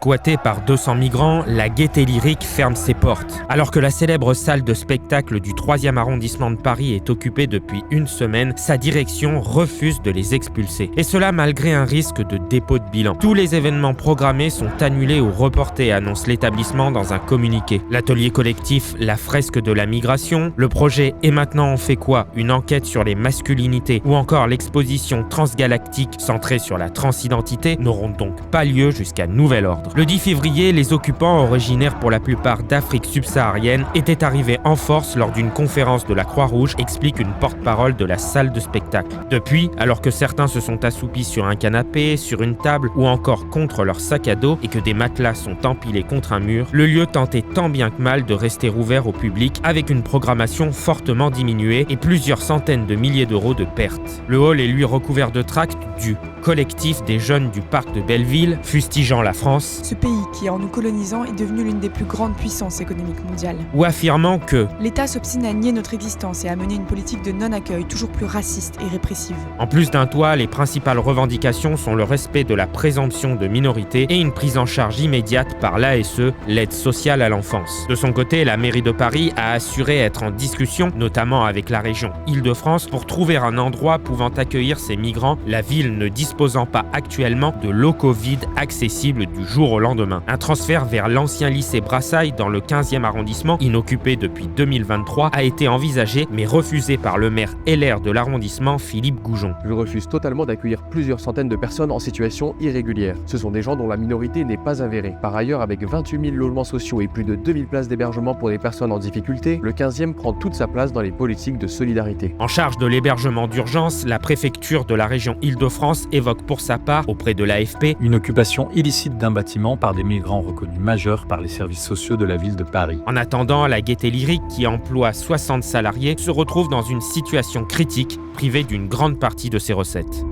Squattée par 200 migrants, la Gaîté Lyrique ferme ses portes. Alors que la célèbre salle de spectacle du 3e arrondissement de Paris est occupée depuis une semaine, sa direction refuse de les expulser. Et cela malgré un risque de dépôt de bilan. Tous les événements programmés sont annulés ou reportés, annonce l'établissement dans un communiqué. L'atelier collectif La Fresque de la Migration, le projet Et maintenant on fait quoi? Une enquête sur les masculinités ou encore l'exposition transgalactique centrée sur la transidentité n'auront donc pas lieu jusqu'à nouvel ordre. Le 10 février, les occupants, originaires pour la plupart d'Afrique subsaharienne, étaient arrivés en force lors d'une conférence de la Croix-Rouge, explique une porte-parole de la salle de spectacle. Depuis, alors que certains se sont assoupis sur un canapé, sur une table ou encore contre leur sac à dos et que des matelas sont empilés contre un mur, le lieu tentait tant bien que mal de rester ouvert au public avec une programmation fortement diminuée et plusieurs centaines de milliers d'euros de pertes. Le hall est lui recouvert de tracts du collectif des jeunes du parc de Belleville, fustigeant la France, ce pays qui, en nous colonisant, est devenu l'une des plus grandes puissances économiques mondiales. Ou affirmant que l'État s'obstine à nier notre existence et à mener une politique de non-accueil toujours plus raciste et répressive. En plus d'un toit, les principales revendications sont le respect de la présomption de minorité et une prise en charge immédiate par l'ASE, l'aide sociale à l'enfance. De son côté, la mairie de Paris a assuré être en discussion, notamment avec la région Île-de-France, pour trouver un endroit pouvant accueillir ces migrants, la ville ne disposant pas actuellement de locaux vides accessibles du jour au lendemain. Un transfert vers l'ancien lycée Brassailles dans le 15e arrondissement, inoccupé depuis 2023, a été envisagé mais refusé par le maire LR de l'arrondissement, Philippe Goujon. Je refuse totalement d'accueillir plusieurs centaines de personnes en situation irrégulière. Ce sont des gens dont la minorité n'est pas avérée. Par ailleurs, avec 28 000 logements sociaux et plus de 2000 places d'hébergement pour des personnes en difficulté, le 15e prend toute sa place dans les politiques de solidarité. En charge de l'hébergement d'urgence, la préfecture de la région Île-de-France évoque pour sa part, auprès de l'AFP, une occupation illicite d'un bâtiment par des migrants reconnus majeurs par les services sociaux de la ville de Paris. En attendant, la Gaîté Lyrique, qui emploie 60 salariés, se retrouve dans une situation critique, privée d'une grande partie de ses recettes.